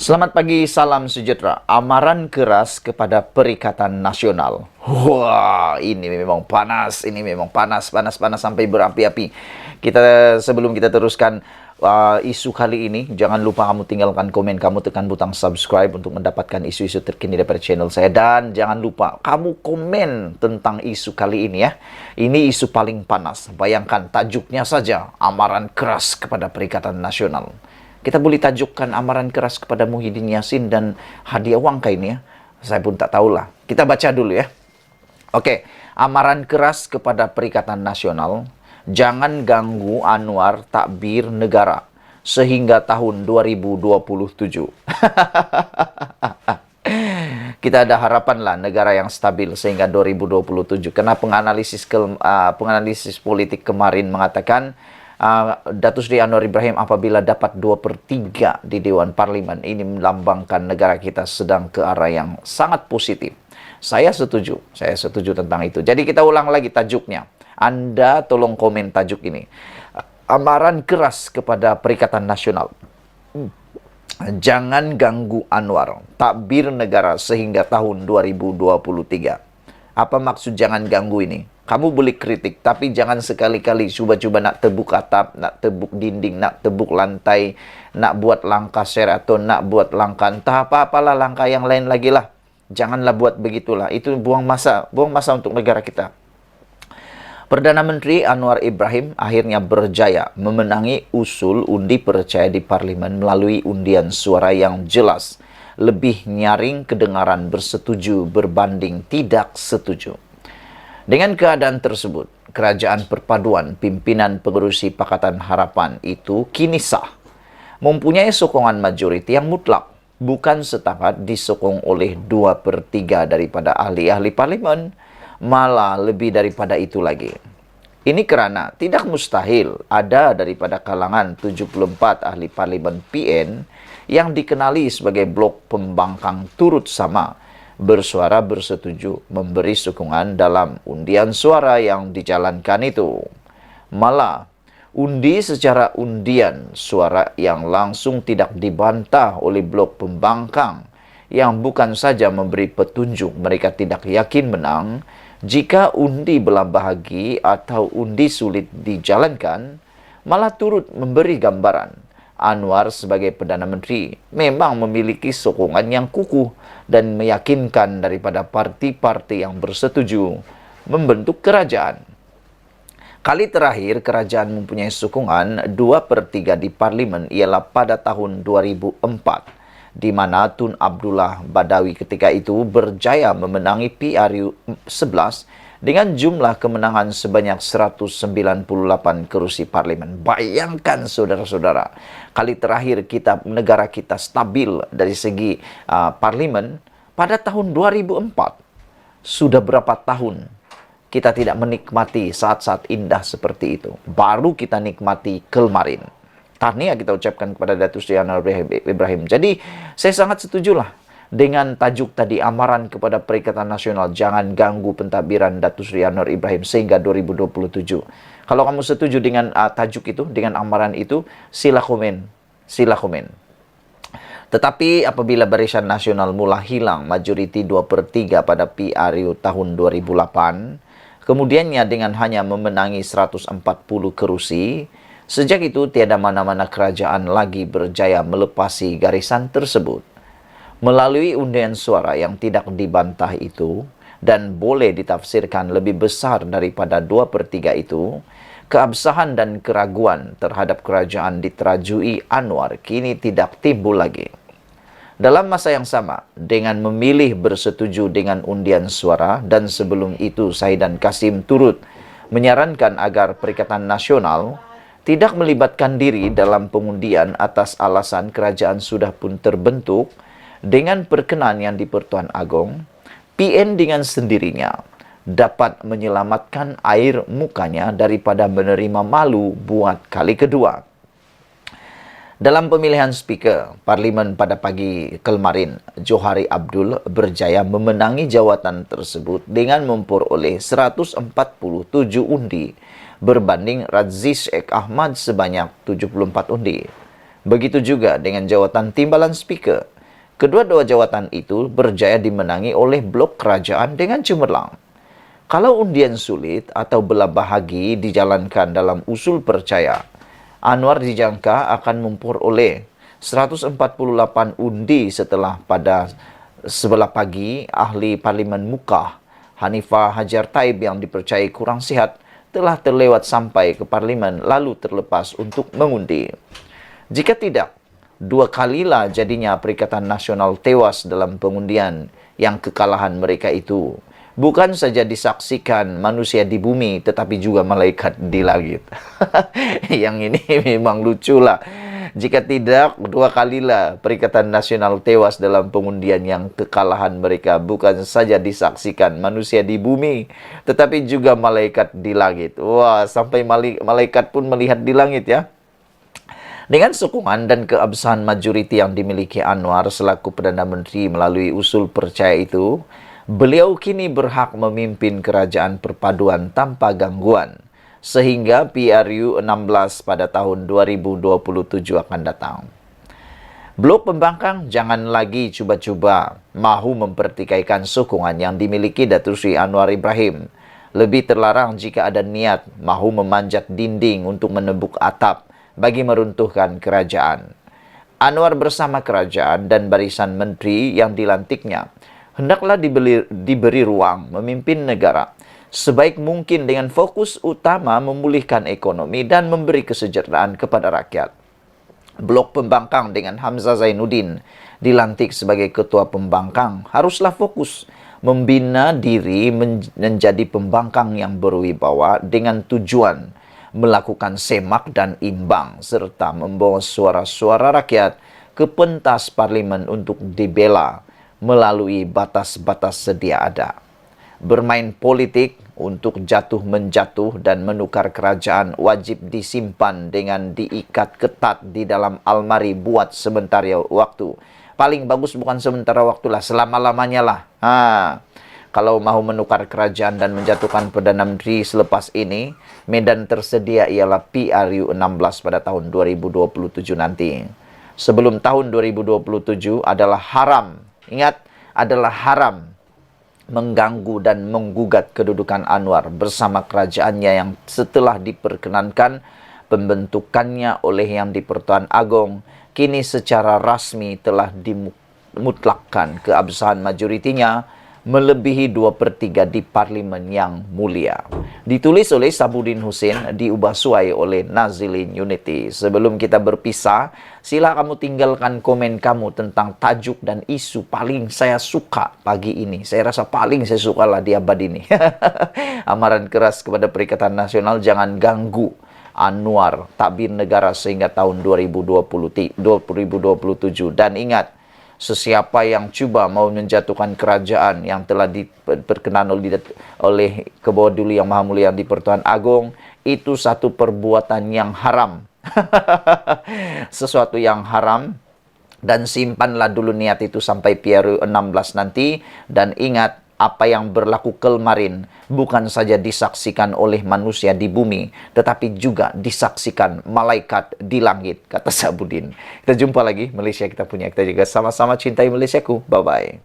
Selamat pagi, salam sejahtera. Amaran keras kepada Perikatan Nasional. Wah, ini memang panas. Ini memang panas sampai berapi-api. Sebelum kita teruskan isu kali ini, jangan lupa kamu tinggalkan komen, kamu tekan butang subscribe untuk mendapatkan isu-isu terkini daripada channel saya. Dan jangan lupa kamu komen tentang isu kali ini ya. Ini isu paling panas. Bayangkan tajuknya saja, amaran keras kepada Perikatan Nasional. Kita boleh tajukkan amaran keras kepada Muhyiddin Yassin dan Hadiah Wangkai ini ya. Saya pun tak tahulah. Kita baca dulu ya. Oke, amaran keras kepada Perikatan Nasional. Jangan ganggu Anwar takbir negara sehingga tahun 2027. Kita ada harapan lah negara yang stabil sehingga 2027. Karena penganalisis politik kemarin mengatakan Datuk Seri Anwar Ibrahim apabila dapat 2/3 di Dewan Parlimen, ini melambangkan negara kita sedang ke arah yang sangat positif. Saya setuju tentang itu. Jadi kita ulang lagi tajuknya. Anda tolong komen tajuk ini. Amaran keras kepada Perikatan Nasional. Jangan ganggu Anwar, takbir negara sehingga tahun 2023. Apa maksud jangan ganggu ini? Kamu boleh kritik, tapi jangan sekali-kali cuba-cuba nak tebuk atap, nak tebuk dinding, nak tebuk lantai, nak buat langkah share atau nak buat langkah entah apa-apalah langkah yang lain lagi lah. Janganlah buat begitulah. Itu buang masa untuk negara kita. Perdana Menteri Anwar Ibrahim akhirnya berjaya memenangi usul undi percaya di Parlimen melalui undian suara yang jelas. Lebih nyaring kedengaran bersetuju berbanding tidak setuju. Dengan keadaan tersebut, Kerajaan Perpaduan Pimpinan Pengerusi Pakatan Harapan itu kini sah, mempunyai sokongan majoriti yang mutlak, bukan setakat disokong oleh 2/3 daripada ahli-ahli parlimen, malah lebih daripada itu lagi. Ini kerana tidak mustahil ada daripada kalangan 74 ahli parlimen PN yang dikenali sebagai blok pembangkang turut sama bersuara bersetuju memberi sokongan dalam undian suara yang dijalankan itu. Malah, undi secara undian suara yang langsung tidak dibantah oleh blok pembangkang yang bukan saja memberi petunjuk mereka tidak yakin menang, jika undi belah bahagi atau undi sulit dijalankan, malah turut memberi gambaran Anwar sebagai Perdana Menteri memang memiliki sokongan yang kukuh dan meyakinkan daripada parti-parti yang bersetuju membentuk kerajaan. Kali terakhir kerajaan mempunyai sokongan 2/3 di Parlimen ialah pada tahun 2004, di mana Tun Abdullah Badawi ketika itu berjaya memenangi PRU 11 dengan jumlah kemenangan sebanyak 198 kerusi parlimen. Bayangkan saudara-saudara, kali terakhir negara kita stabil dari segi parlimen pada tahun 2004. Sudah berapa tahun kita tidak menikmati saat-saat indah seperti itu. Baru kita nikmati kemarin. Tahniah kita ucapkan kepada Datuk Seri Anwar Ibrahim. Jadi saya sangat setujulah dengan tajuk tadi, amaran kepada Perikatan Nasional, jangan ganggu pentadbiran Datuk Seri Anwar Ibrahim sehingga 2027. Kalau kamu setuju dengan tajuk itu, dengan amaran itu, sila komen. Tetapi apabila Barisan Nasional mula hilang majoriti 2/3 pada PRU tahun 2008, kemudiannya dengan hanya memenangi 140 kerusi, sejak itu tiada mana-mana kerajaan lagi berjaya melepasi garisan tersebut. Melalui undian suara yang tidak dibantah itu dan boleh ditafsirkan lebih besar daripada 2/3 itu, keabsahan dan keraguan terhadap kerajaan diterajui Anwar kini tidak timbul lagi. Dalam masa yang sama, dengan memilih bersetuju dengan undian suara dan sebelum itu Saidan Kasim turut menyarankan agar Perikatan Nasional tidak melibatkan diri dalam pengundian atas alasan kerajaan sudah pun terbentuk, dengan perkenan yang di-Pertuan Agong, PN dengan sendirinya dapat menyelamatkan air mukanya daripada menerima malu buat kali kedua. Dalam pemilihan speaker Parlimen pada pagi kemarin, Johari Abdul berjaya memenangi jawatan tersebut dengan memperoleh 147 undi berbanding Raziz Sheikh Ahmad sebanyak 74 undi. Begitu juga dengan jawatan timbalan speaker Kedua-dua jawatan itu berjaya dimenangi oleh blok kerajaan dengan cemerlang. Kalau undian sulit atau belah bahagi dijalankan dalam usul percaya, Anwar dijangka akan memperoleh 148 undi setelah pada sebelah pagi ahli Parlimen Mukah Hanifah Hajar Taib yang dipercayai kurang sihat telah terlewat sampai ke Parlimen lalu terlepas untuk mengundi. Jika tidak, dua kalilah jadinya Perikatan Nasional tewas dalam pengundian yang kekalahan mereka itu bukan saja disaksikan manusia di bumi, tetapi juga malaikat di langit. Yang ini memang lucu lah. Jika tidak, dua kalilah Perikatan Nasional tewas dalam pengundian yang kekalahan mereka bukan saja disaksikan manusia di bumi, tetapi juga malaikat di langit. Wah, sampai malaikat pun melihat di langit ya. Dengan sokongan dan keabsahan majoriti yang dimiliki Anwar selaku Perdana Menteri melalui usul percaya itu, beliau kini berhak memimpin kerajaan perpaduan tanpa gangguan, sehingga PRU 16 pada tahun 2027 akan datang. Blok pembangkang jangan lagi cuba-cuba mahu mempertikaikan sokongan yang dimiliki Datuk Seri Anwar Ibrahim. Lebih terlarang jika ada niat mahu memanjat dinding untuk menembuk atap bagi meruntuhkan kerajaan. Anwar bersama kerajaan dan barisan menteri yang dilantiknya hendaklah diberi ruang memimpin negara sebaik mungkin dengan fokus utama memulihkan ekonomi dan memberi kesejahteraan kepada rakyat. Blok pembangkang dengan Hamzah Zainuddin dilantik sebagai ketua pembangkang haruslah fokus membina diri menjadi pembangkang yang berwibawa dengan tujuan melakukan semak dan imbang serta membawa suara-suara rakyat ke pentas parlimen untuk dibela melalui batas-batas sedia ada. Bermain politik untuk jatuh-menjatuh dan menukar kerajaan wajib disimpan dengan diikat ketat di dalam almari buat sementara waktu. Paling bagus bukan sementara waktu lah, selama-lamanya lah. Kalau mahu menukar kerajaan dan menjatuhkan Perdana Menteri selepas ini, medan tersedia ialah PRU 16 pada tahun 2027 nanti. Sebelum tahun 2027 adalah haram. Ingat, adalah haram mengganggu dan menggugat kedudukan Anwar bersama kerajaannya yang setelah diperkenankan pembentukannya oleh Yang di-Pertuan Agong, kini secara rasmi telah dimutlakkan keabsahan majoritinya melebihi 2/3 di Parlimen yang mulia. Ditulis oleh Sabudin Husin, diubah suai oleh Nazilin Unity. Sebelum kita berpisah, sila kamu tinggalkan komen kamu tentang tajuk dan isu paling saya suka pagi ini. Saya rasa paling saya suka lah di abad ini. Amaran keras kepada Perikatan Nasional, jangan ganggu Anwar takbir negara sehingga tahun 2027. Dan ingat, sesiapa yang cuba mau menjatuhkan kerajaan yang telah diperkenan oleh Kebawah Duli Yang Maha Mulia Yang di-Pertuan Agong, itu satu perbuatan yang haram. Sesuatu yang haram, dan simpanlah dulu niat itu sampai PRU 16 nanti. Dan ingat, apa yang berlaku kemarin bukan saja disaksikan oleh manusia di bumi, tetapi juga disaksikan malaikat di langit, kata Sabudin. Kita jumpa lagi, Malaysia kita punya. Kita juga sama-sama cintai Malaysiaku. Bye-bye.